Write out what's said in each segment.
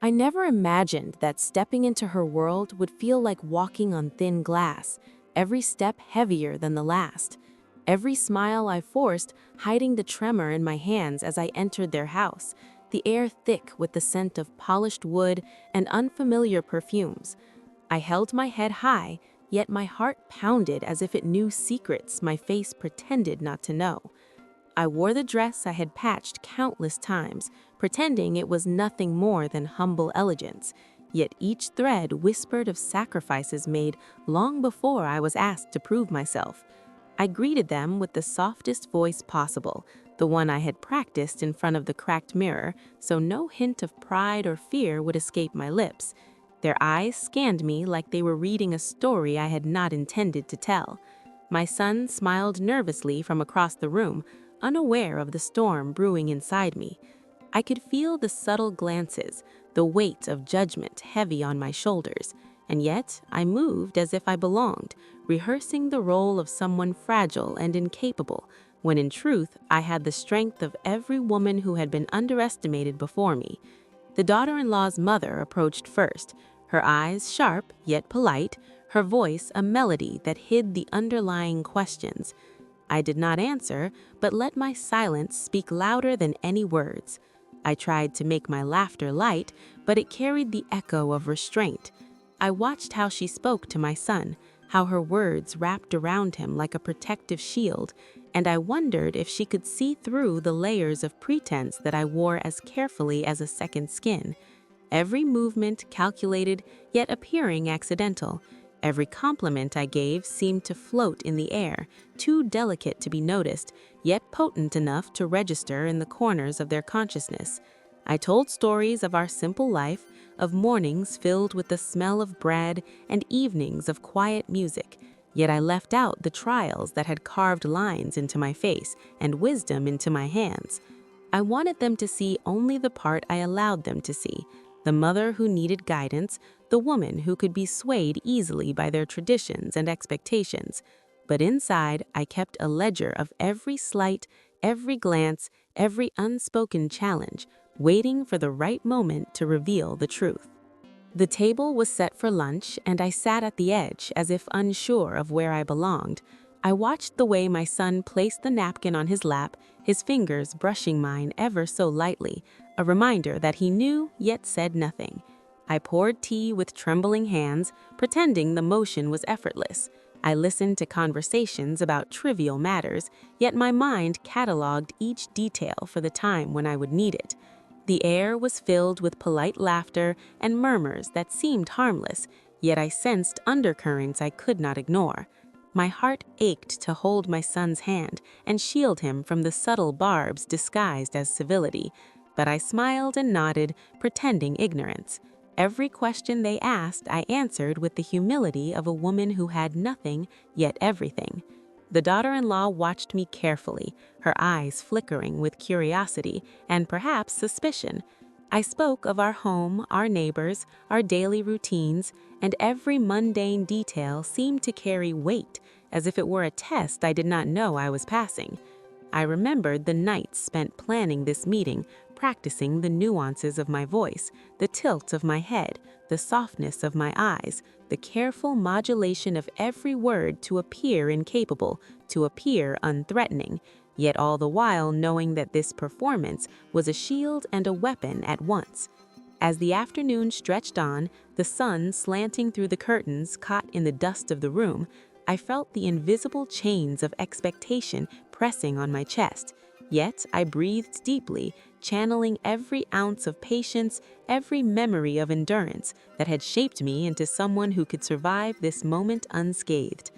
I never imagined that stepping into her world would feel like walking on thin glass, every step heavier than the last. Every smile I forced, hiding the tremor in my hands as I entered their house, the air thick with the scent of polished wood and unfamiliar perfumes. I held my head high, yet my heart pounded as if it knew secrets my face pretended not to know. I wore the dress I had patched countless times, pretending it was nothing more than humble elegance, yet each thread whispered of sacrifices made long before I was asked to prove myself. I greeted them with the softest voice possible, the one I had practiced in front of the cracked mirror, so no hint of pride or fear would escape my lips. Their eyes scanned me like they were reading a story I had not intended to tell. My son smiled nervously from across the room, unaware of the storm brewing inside me. I could feel the subtle glances, the weight of judgment heavy on my shoulders, and yet I moved as if I belonged, rehearsing the role of someone fragile and incapable, when in truth I had the strength of every woman who had been underestimated before me. The daughter-in-law's mother approached first, her eyes sharp yet polite, her voice a melody that hid the underlying questions. I did not answer, but let my silence speak louder than any words. I tried to make my laughter light, but it carried the echo of restraint. I watched how she spoke to my son, how her words wrapped around him like a protective shield, and I wondered if she could see through the layers of pretense that I wore as carefully as a second skin. Every movement calculated, yet appearing accidental. Every compliment I gave seemed to float in the air, too delicate to be noticed, yet potent enough to register in the corners of their consciousness. I told stories of our simple life, of mornings filled with the smell of bread and evenings of quiet music, yet I left out the trials that had carved lines into my face and wisdom into my hands. I wanted them to see only the part I allowed them to see, the mother who needed guidance, the woman who could be swayed easily by their traditions and expectations. But inside, I kept a ledger of every slight, every glance, every unspoken challenge, waiting for the right moment to reveal the truth. The table was set for lunch, and I sat at the edge as if unsure of where I belonged. I watched the way my son placed the napkin on his lap, his fingers brushing mine ever so lightly, a reminder that he knew yet said nothing. I poured tea with trembling hands, pretending the motion was effortless. I listened to conversations about trivial matters, yet my mind cataloged each detail for the time when I would need it. The air was filled with polite laughter and murmurs that seemed harmless, yet I sensed undercurrents I could not ignore. My heart ached to hold my son's hand and shield him from the subtle barbs disguised as civility, but I smiled and nodded, pretending ignorance. Every question they asked I answered with the humility of a woman who had nothing, yet everything. The daughter-in-law watched me carefully, her eyes flickering with curiosity and perhaps suspicion. I spoke of our home, our neighbors, our daily routines, and every mundane detail seemed to carry weight, as if it were a test I did not know I was passing. I remembered the nights spent planning this meeting, practicing the nuances of my voice, the tilt of my head, the softness of my eyes, the careful modulation of every word to appear incapable, to appear unthreatening, yet all the while knowing that this performance was a shield and a weapon at once. As the afternoon stretched on, the sun slanting through the curtains caught in the dust of the room, I felt the invisible chains of expectation pressing on my chest. Yet I breathed deeply, channeling every ounce of patience, every memory of endurance that had shaped me into someone who could survive this moment unscathed.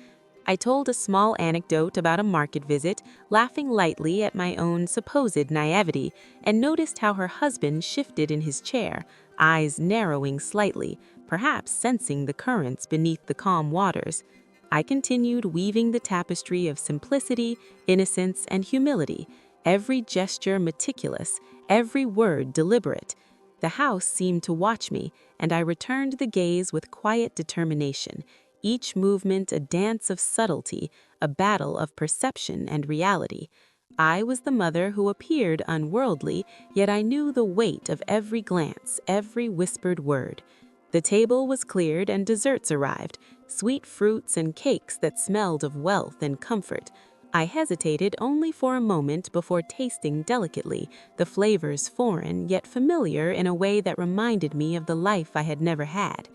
I told a small anecdote about a market visit, laughing lightly at my own supposed naivety, and noticed how her husband shifted in his chair, eyes narrowing slightly, perhaps sensing the currents beneath the calm waters. I continued weaving the tapestry of simplicity, innocence, and humility, every gesture meticulous, every word deliberate. The house seemed to watch me, and I returned the gaze with quiet determination, each movement a dance of subtlety, a battle of perception and reality. I was the mother who appeared unworldly, yet I knew the weight of every glance, every whispered word. The table was cleared and desserts arrived, sweet fruits and cakes that smelled of wealth and comfort. I hesitated only for a moment before tasting delicately, the flavors foreign yet familiar in a way that reminded me of the life I had never had.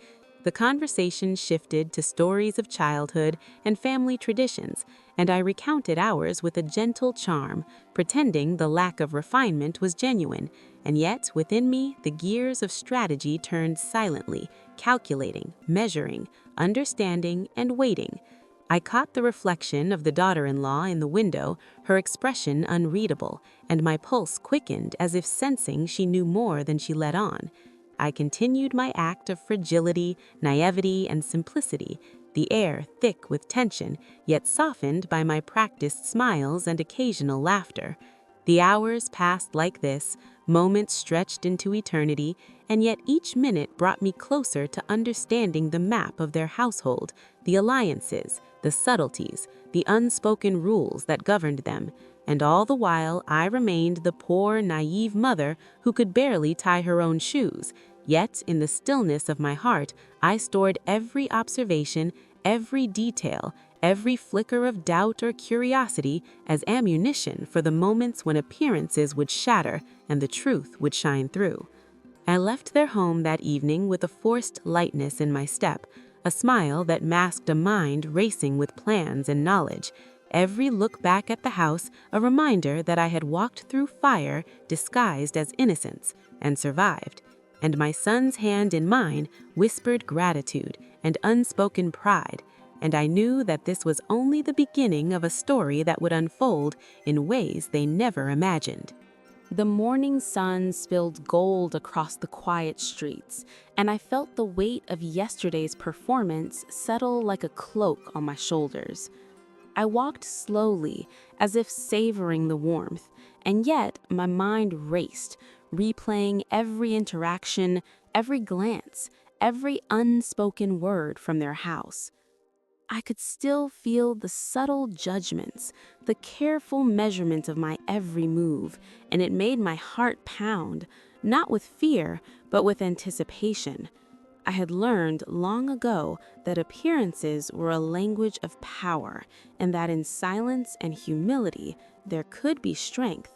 The conversation shifted to stories of childhood and family traditions, and I recounted ours with a gentle charm, pretending the lack of refinement was genuine, and yet within me the gears of strategy turned silently, calculating, measuring, understanding, and waiting. I caught the reflection of the daughter-in-law in the window, her expression unreadable, and my pulse quickened as if sensing she knew more than she let on. I continued my act of fragility, naivety, and simplicity, the air thick with tension, yet softened by my practiced smiles and occasional laughter. The hours passed like this, moments stretched into eternity, and yet each minute brought me closer to understanding the map of their household, the alliances, the subtleties, the unspoken rules that governed them. And all the while I remained the poor, naive mother who could barely tie her own shoes. Yet, in the stillness of my heart, I stored every observation, every detail, every flicker of doubt or curiosity as ammunition for the moments when appearances would shatter and the truth would shine through. I left their home that evening with a forced lightness in my step, a smile that masked a mind racing with plans and knowledge. Every look back at the house a reminder that I had walked through fire disguised as innocence and survived. And my son's hand in mine whispered gratitude and unspoken pride, and I knew that this was only the beginning of a story that would unfold in ways they never imagined. The morning sun spilled gold across the quiet streets, and I felt the weight of yesterday's performance settle like a cloak on my shoulders. I walked slowly, as if savoring the warmth, and yet my mind raced, replaying every interaction, every glance, every unspoken word from their house. I could still feel the subtle judgments, the careful measurement of my every move, and it made my heart pound, not with fear, but with anticipation. I had learned long ago that appearances were a language of power, and that in silence and humility there could be strength.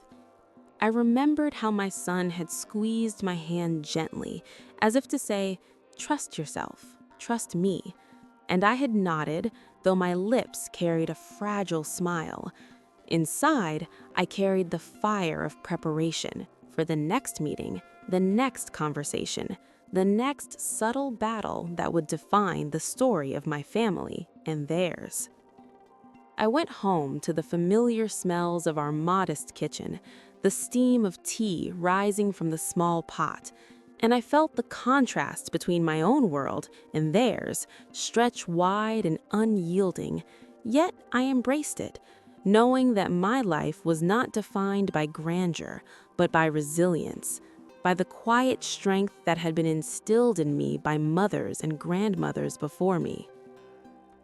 I remembered how my son had squeezed my hand gently, as if to say, "Trust yourself, trust me." And I had nodded, though my lips carried a fragile smile. Inside, I carried the fire of preparation for the next meeting, the next conversation, the next subtle battle that would define the story of my family and theirs. I went home to the familiar smells of our modest kitchen, the steam of tea rising from the small pot, and I felt the contrast between my own world and theirs stretch wide and unyielding, yet I embraced it, knowing that my life was not defined by grandeur, but by resilience, by the quiet strength that had been instilled in me by mothers and grandmothers before me.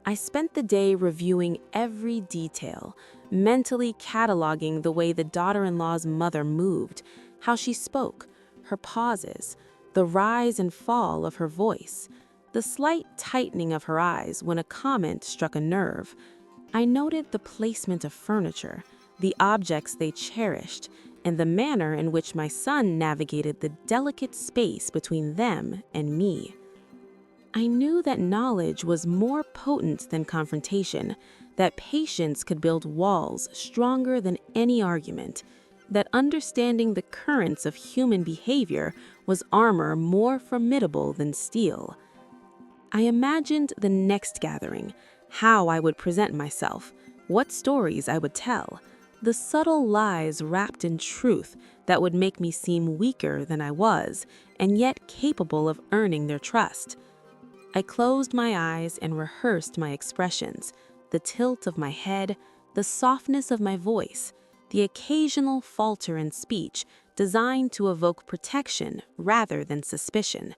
I spent the day reviewing every detail, mentally cataloging the way the daughter-in-law's mother moved, how she spoke, her pauses, the rise and fall of her voice, the slight tightening of her eyes when a comment struck a nerve. I noted the placement of furniture, the objects they cherished, and the manner in which my son navigated the delicate space between them and me. I knew that knowledge was more potent than confrontation, that patience could build walls stronger than any argument, that understanding the currents of human behavior was armor more formidable than steel. I imagined the next gathering, how I would present myself, what stories I would tell, the subtle lies wrapped in truth that would make me seem weaker than I was, and yet capable of earning their trust. I closed my eyes and rehearsed my expressions, the tilt of my head, the softness of my voice, the occasional falter in speech designed to evoke protection rather than suspicion.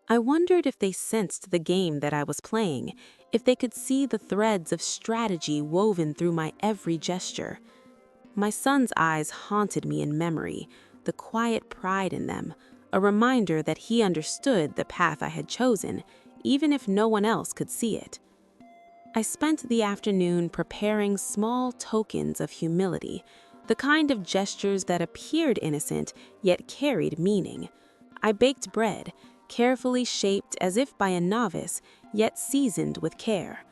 I wondered if they sensed the game that I was playing, if they could see the threads of strategy woven through my every gesture. My son's eyes haunted me in memory, the quiet pride in them, a reminder that he understood the path I had chosen, even if no one else could see it. I spent the afternoon preparing small tokens of humility, the kind of gestures that appeared innocent yet carried meaning. I baked bread, carefully shaped as if by a novice, yet seasoned with care.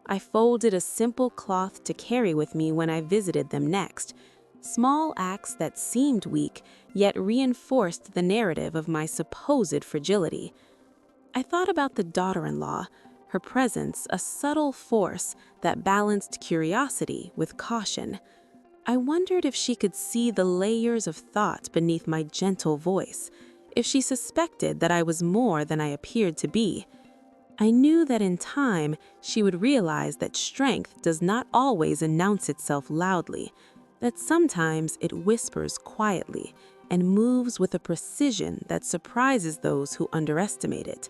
I folded a simple cloth to carry with me when I visited them next. Small acts that seemed weak, yet reinforced the narrative of my supposed fragility. I thought about the daughter-in-law, her presence a subtle force that balanced curiosity with caution. I wondered if she could see the layers of thought beneath my gentle voice, if she suspected that I was more than I appeared to be. I knew that in time she would realize that strength does not always announce itself loudly, that sometimes it whispers quietly and moves with a precision that surprises those who underestimate it.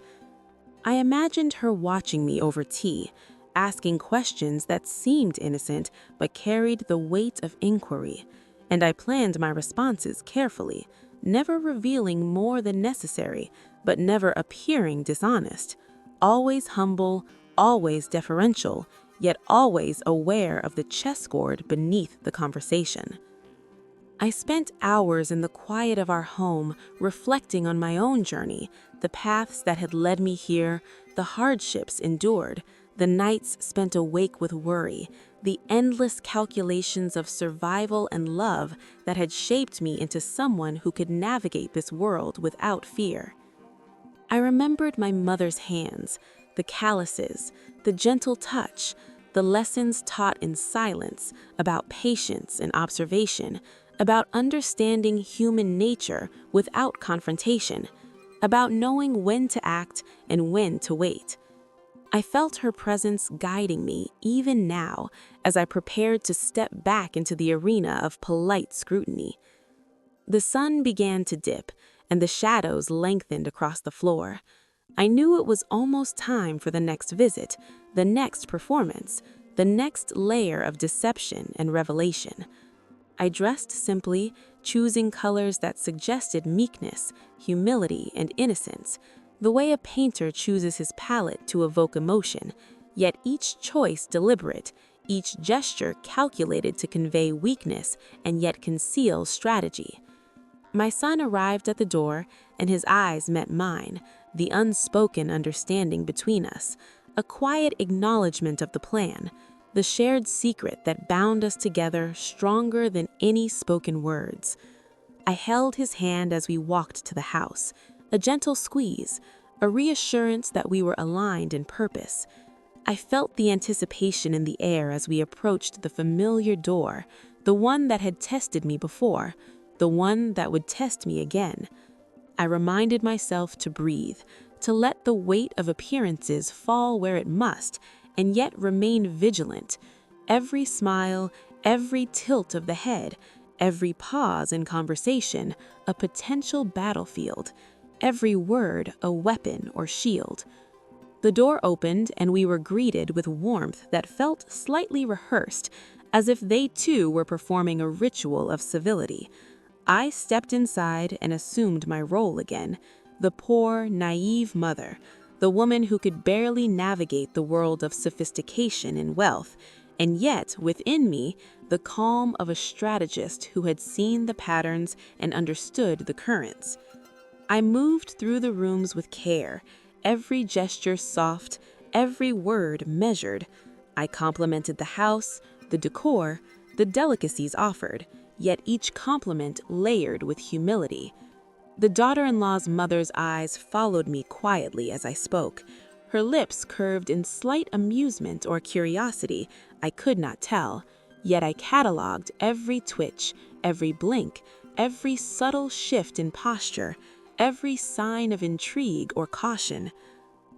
I imagined her watching me over tea, asking questions that seemed innocent but carried the weight of inquiry, and I planned my responses carefully, never revealing more than necessary, but never appearing dishonest. Always humble, always deferential, yet always aware of the chessboard beneath the conversation. I spent hours in the quiet of our home reflecting on my own journey, the paths that had led me here, the hardships endured, the nights spent awake with worry, the endless calculations of survival and love that had shaped me into someone who could navigate this world without fear. I remembered my mother's hands, the calluses, the gentle touch, the lessons taught in silence about patience and observation, about understanding human nature without confrontation, about knowing when to act and when to wait. I felt her presence guiding me even now as I prepared to step back into the arena of polite scrutiny. The sun began to dip, and the shadows lengthened across the floor. I knew it was almost time for the next visit, the next performance, the next layer of deception and revelation. I dressed simply, choosing colors that suggested meekness, humility, and innocence, the way a painter chooses his palette to evoke emotion, yet each choice deliberate, each gesture calculated to convey weakness and yet conceal strategy. My son arrived at the door, and his eyes met mine, the unspoken understanding between us, a quiet acknowledgement of the plan, the shared secret that bound us together stronger than any spoken words. I held his hand as we walked to the house, a gentle squeeze, a reassurance that we were aligned in purpose. I felt the anticipation in the air as we approached the familiar door, the one that had tested me before, the one that would test me again. I reminded myself to breathe, to let the weight of appearances fall where it must, and yet remain vigilant. Every smile, every tilt of the head, every pause in conversation, a potential battlefield, every word a weapon or shield. The door opened, and we were greeted with warmth that felt slightly rehearsed, as if they too were performing a ritual of civility. I stepped inside and assumed my role again, the poor, naive mother, the woman who could barely navigate the world of sophistication and wealth, and yet, within me, the calm of a strategist who had seen the patterns and understood the currents. I moved through the rooms with care, every gesture soft, every word measured. I complimented the house, the decor, the delicacies offered, yet each compliment layered with humility. The daughter-in-law's mother's eyes followed me quietly as I spoke. Her lips curved in slight amusement or curiosity, I could not tell, yet I catalogued every twitch, every blink, every subtle shift in posture, every sign of intrigue or caution.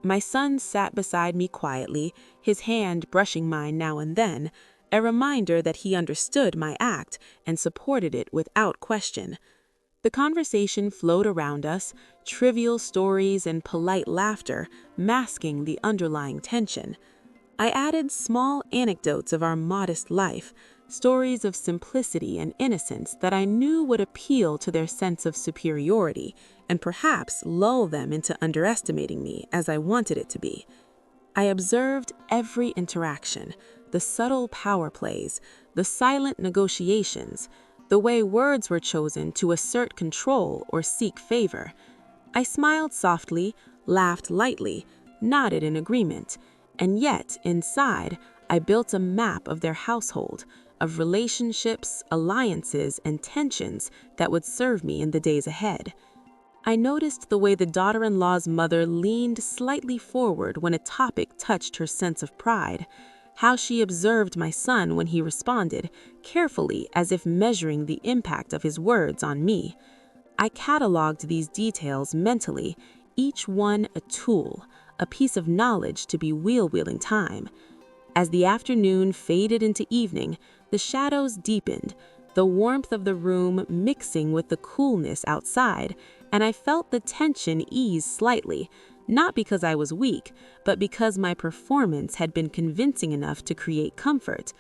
My son sat beside me quietly, his hand brushing mine now and then, a reminder that he understood my act and supported it without question. The conversation flowed around us, trivial stories and polite laughter masking the underlying tension. I added small anecdotes of our modest life, stories of simplicity and innocence that I knew would appeal to their sense of superiority and perhaps lull them into underestimating me as I wanted it to be. I observed every interaction, the subtle power plays, the silent negotiations, the way words were chosen to assert control or seek favor. I smiled softly, laughed lightly, nodded in agreement, and yet, inside, I built a map of their household, of relationships, alliances, and tensions that would serve me in the days ahead. I noticed the way the daughter-in-law's mother leaned slightly forward when a topic touched her sense of pride, how she observed my son when he responded, carefully as if measuring the impact of his words on me. I cataloged these details mentally, each one a tool, a piece of knowledge to be wheel-wheeling time. As the afternoon faded into evening, the shadows deepened, the warmth of the room mixing with the coolness outside, and I felt the tension ease slightly, not because I was weak, but because my performance had been convincing enough to create comfort.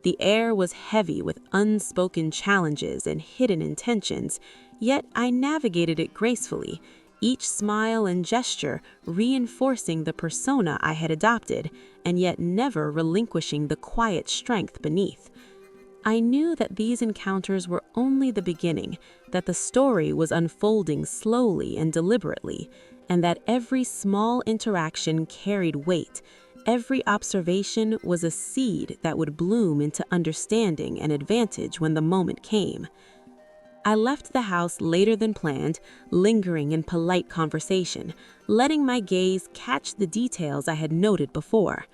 The air was heavy with unspoken challenges and hidden intentions, yet I navigated it gracefully, each smile and gesture reinforcing the persona I had adopted, and yet never relinquishing the quiet strength beneath. I knew that these encounters were only the beginning, that the story was unfolding slowly and deliberately, and that every small interaction carried weight. Every observation was a seed that would bloom into understanding and advantage when the moment came. I left the house later than planned, lingering in polite conversation, letting my gaze catch the details I had noted before.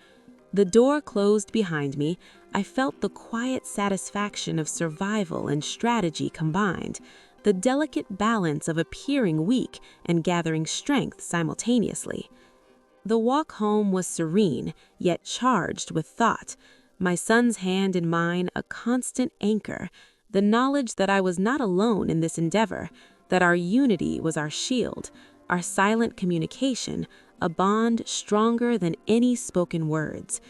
The door closed behind me. I felt the quiet satisfaction of survival and strategy combined, the delicate balance of appearing weak and gathering strength simultaneously. The walk home was serene, yet charged with thought, my son's hand in mine a constant anchor, the knowledge that I was not alone in this endeavor, that our unity was our shield, our silent communication, a bond stronger than any spoken words.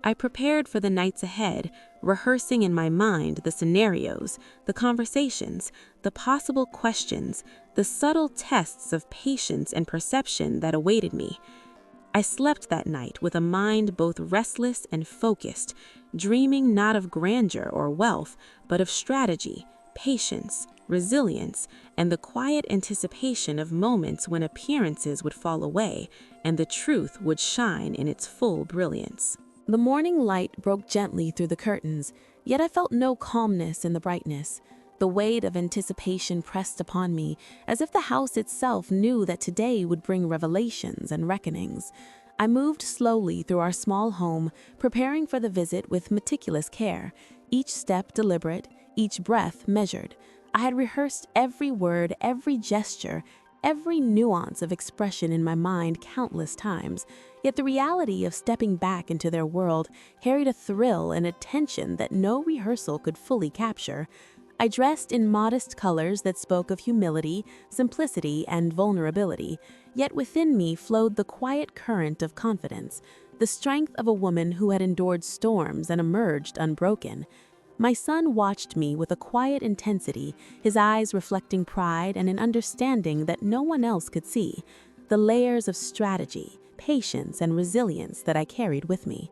I prepared for the nights ahead, rehearsing in my mind the scenarios, the conversations, the possible questions, the subtle tests of patience and perception that awaited me. I slept that night with a mind both restless and focused, dreaming not of grandeur or wealth, but of strategy, patience, resilience, and the quiet anticipation of moments when appearances would fall away and the truth would shine in its full brilliance. The morning light broke gently through the curtains, yet I felt no calmness in the brightness. The weight of anticipation pressed upon me, as if the house itself knew that today would bring revelations and reckonings. I moved slowly through our small home, preparing for the visit with meticulous care, each step deliberate, each breath measured. I had rehearsed every word, every gesture, every nuance of expression in my mind countless times, yet the reality of stepping back into their world carried a thrill and a tension that no rehearsal could fully capture. I dressed in modest colors that spoke of humility, simplicity, and vulnerability, yet within me flowed the quiet current of confidence, the strength of a woman who had endured storms and emerged unbroken. My son watched me with a quiet intensity, his eyes reflecting pride and an understanding that no one else could see, the layers of strategy, patience, and resilience that I carried with me.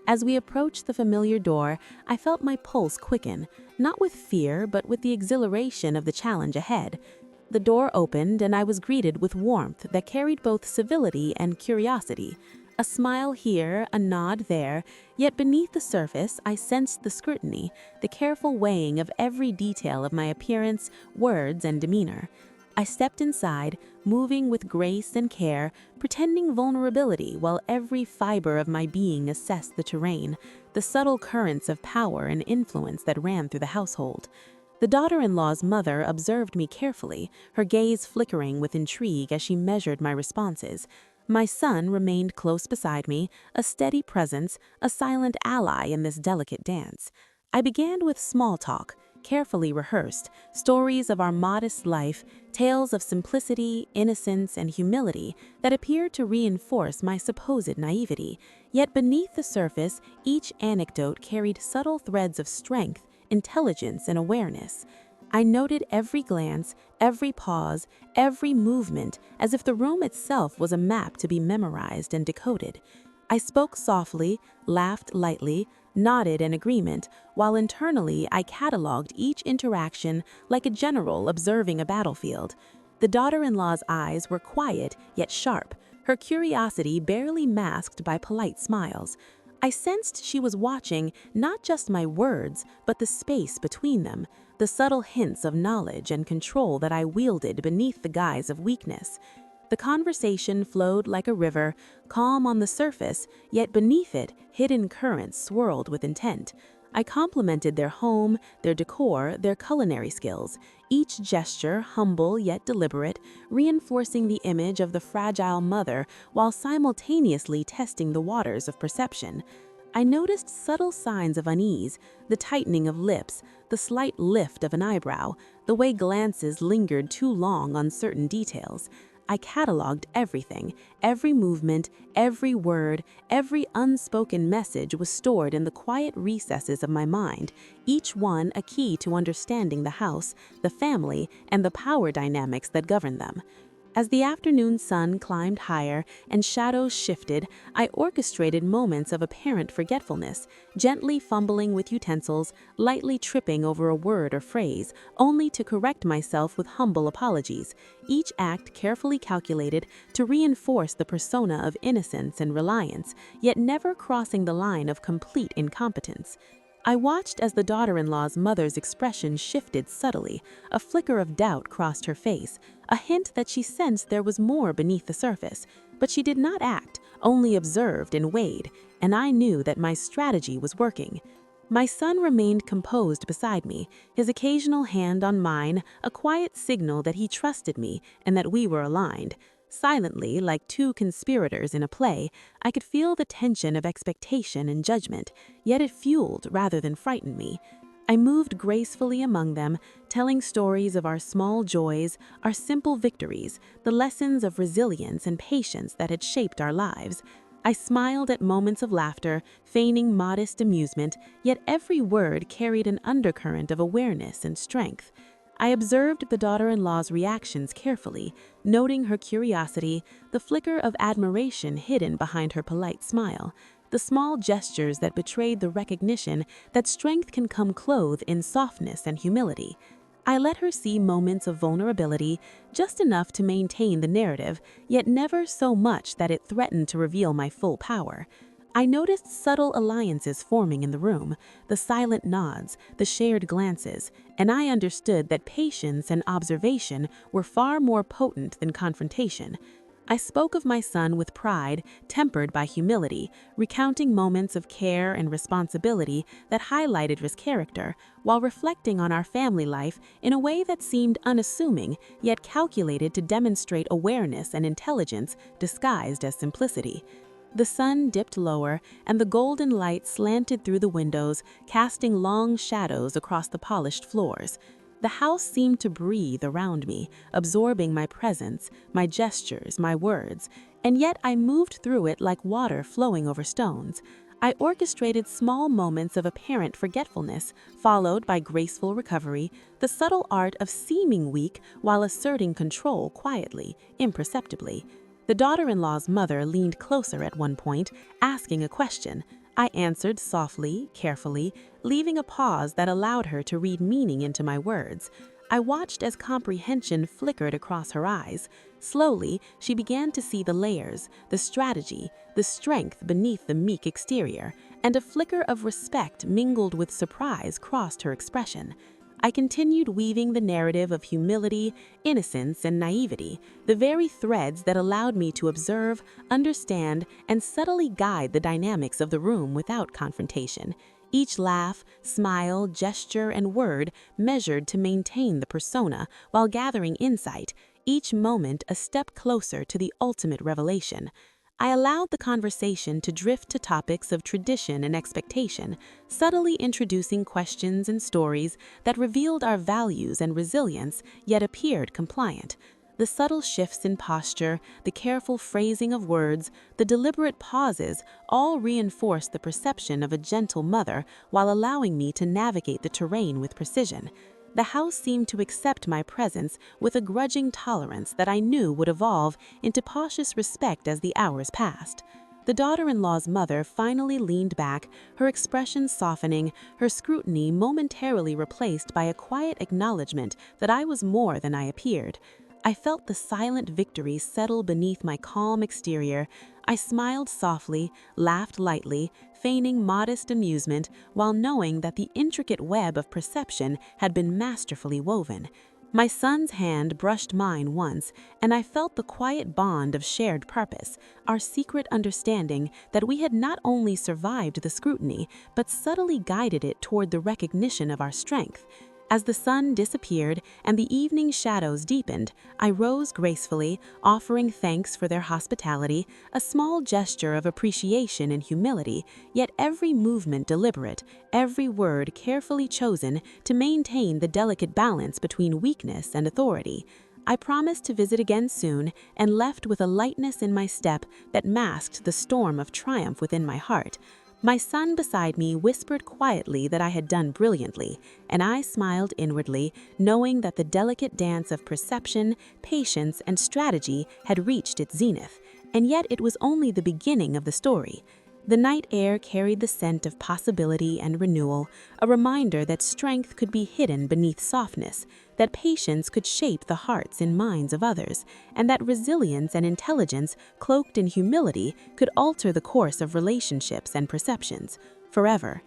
As we approached the familiar door, I felt my pulse quicken, not with fear, but with the exhilaration of the challenge ahead. The door opened, and I was greeted with warmth that carried both civility and curiosity. A smile here, a nod there, yet beneath the surface I sensed the scrutiny, the careful weighing of every detail of my appearance, words, and demeanor. I stepped inside, moving with grace and care, pretending vulnerability while every fiber of my being assessed the terrain, the subtle currents of power and influence that ran through the household. The daughter-in-law's mother observed me carefully, her gaze flickering with intrigue as she measured my responses. My son remained close beside me, a steady presence, a silent ally in this delicate dance. I began with small talk. carefully rehearsed, stories of our modest life, tales of simplicity, innocence, and humility that appeared to reinforce my supposed naivety. Yet beneath the surface, each anecdote carried subtle threads of strength, intelligence, and awareness. I noted every glance, every pause, every movement, as if the room itself was a map to be memorized and decoded. I spoke softly, laughed lightly, nodded in agreement, while internally I catalogued each interaction like a general observing a battlefield. The daughter-in-law's eyes were quiet yet sharp, her curiosity barely masked by polite smiles. I sensed she was watching not just my words, but the space between them, the subtle hints of knowledge and control that I wielded beneath the guise of weakness. The conversation flowed like a river, calm on the surface, yet beneath it, hidden currents swirled with intent. I complimented their home, their decor, their culinary skills, each gesture humble yet deliberate, reinforcing the image of the fragile mother while simultaneously testing the waters of perception. I noticed subtle signs of unease, the tightening of lips, the slight lift of an eyebrow, the way glances lingered too long on certain details. I catalogued everything, every movement, every word, every unspoken message was stored in the quiet recesses of my mind, each one a key to understanding the house, the family, and the power dynamics that govern them. As the afternoon sun climbed higher and shadows shifted, I orchestrated moments of apparent forgetfulness, gently fumbling with utensils, lightly tripping over a word or phrase, only to correct myself with humble apologies, each act carefully calculated to reinforce the persona of innocence and reliance, yet never crossing the line of complete incompetence. I watched as the daughter-in-law's mother's expression shifted subtly. A flicker of doubt crossed her face, a hint that she sensed there was more beneath the surface. But she did not act, only observed and weighed, and I knew that my strategy was working. My son remained composed beside me, his occasional hand on mine a quiet signal that he trusted me and that we were aligned. Silently, like two conspirators in a play, I could feel the tension of expectation and judgment, yet it fueled rather than frightened me. I moved gracefully among them, telling stories of our small joys, our simple victories, the lessons of resilience and patience that had shaped our lives. I smiled at moments of laughter, feigning modest amusement, yet every word carried an undercurrent of awareness and strength. I observed the daughter-in-law's reactions carefully, noting her curiosity, the flicker of admiration hidden behind her polite smile, the small gestures that betrayed the recognition that strength can come clothed in softness and humility. I let her see moments of vulnerability, just enough to maintain the narrative, yet never so much that it threatened to reveal my full power. I noticed subtle alliances forming in the room, the silent nods, the shared glances, and I understood that patience and observation were far more potent than confrontation. I spoke of my son with pride, tempered by humility, recounting moments of care and responsibility that highlighted his character, while reflecting on our family life in a way that seemed unassuming, yet calculated to demonstrate awareness and intelligence disguised as simplicity. The sun dipped lower, and the golden light slanted through the windows, casting long shadows across the polished floors. The house seemed to breathe around me, absorbing my presence, my gestures, my words, and yet I moved through it like water flowing over stones. I orchestrated small moments of apparent forgetfulness, followed by graceful recovery, the subtle art of seeming weak while asserting control quietly, imperceptibly. The daughter-in-law's mother leaned closer at one point, asking a question. I answered softly, carefully, leaving a pause that allowed her to read meaning into my words. I watched as comprehension flickered across her eyes. Slowly, she began to see the layers, the strategy, the strength beneath the meek exterior, and a flicker of respect mingled with surprise crossed her expression. I continued weaving the narrative of humility, innocence, and naivety, the very threads that allowed me to observe, understand, and subtly guide the dynamics of the room without confrontation. Each laugh, smile, gesture, and word measured to maintain the persona while gathering insight, each moment a step closer to the ultimate revelation. I allowed the conversation to drift to topics of tradition and expectation, subtly introducing questions and stories that revealed our values and resilience, yet appeared compliant. The subtle shifts in posture, the careful phrasing of words, the deliberate pauses all reinforced the perception of a gentle mother while allowing me to navigate the terrain with precision. The house seemed to accept my presence with a grudging tolerance that I knew would evolve into cautious respect as the hours passed. The daughter-in-law's mother finally leaned back, her expression softening, her scrutiny momentarily replaced by a quiet acknowledgement that I was more than I appeared. I felt the silent victory settle beneath my calm exterior. I smiled softly, laughed lightly, feigning modest amusement while knowing that the intricate web of perception had been masterfully woven. My son's hand brushed mine once, and I felt the quiet bond of shared purpose, our secret understanding that we had not only survived the scrutiny, but subtly guided it toward the recognition of our strength. As the sun disappeared and the evening shadows deepened, I rose gracefully, offering thanks for their hospitality, a small gesture of appreciation and humility, yet every movement deliberate, every word carefully chosen to maintain the delicate balance between weakness and authority. I promised to visit again soon and left with a lightness in my step that masked the storm of triumph within my heart. My son beside me whispered quietly that I had done brilliantly, and I smiled inwardly, knowing that the delicate dance of perception, patience, and strategy had reached its zenith. And yet it was only the beginning of the story. The night air carried the scent of possibility and renewal, a reminder that strength could be hidden beneath softness, that patience could shape the hearts and minds of others, and that resilience and intelligence, cloaked in humility, could alter the course of relationships and perceptions, forever.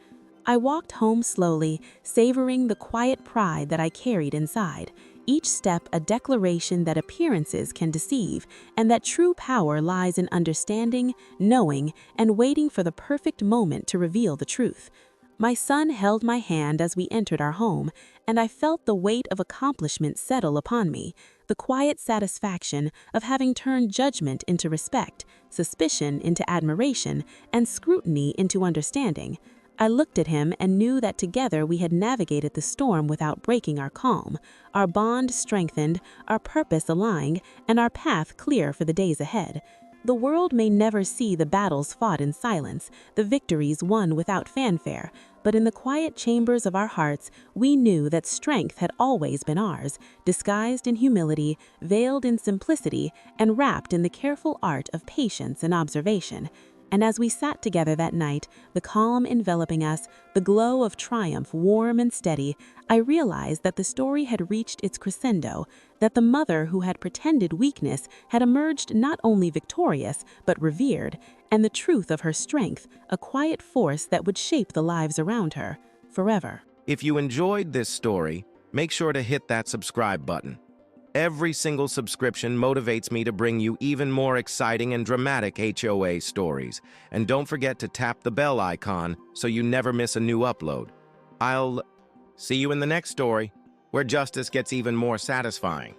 I walked home slowly, savoring the quiet pride that I carried inside, each step a declaration that appearances can deceive, and that true power lies in understanding, knowing, and waiting for the perfect moment to reveal the truth. My son held my hand as we entered our home, and I felt the weight of accomplishment settle upon me, the quiet satisfaction of having turned judgment into respect, suspicion into admiration, and scrutiny into understanding. I looked at him and knew that together we had navigated the storm without breaking our calm, our bond strengthened, our purpose aligned, and our path clear for the days ahead. The world may never see the battles fought in silence, the victories won without fanfare, but in the quiet chambers of our hearts, we knew that strength had always been ours, disguised in humility, veiled in simplicity, and wrapped in the careful art of patience and observation. And as we sat together that night, the calm enveloping us, the glow of triumph warm and steady, I realized that the story had reached its crescendo, that the mother who had pretended weakness had emerged not only victorious, but revered, and the truth of her strength, a quiet force that would shape the lives around her, forever. If you enjoyed this story, make sure to hit that subscribe button. Every single subscription motivates me to bring you even more exciting and dramatic HOA stories. And don't forget to tap the bell icon so you never miss a new upload. I'll see you in the next story, where justice gets even more satisfying.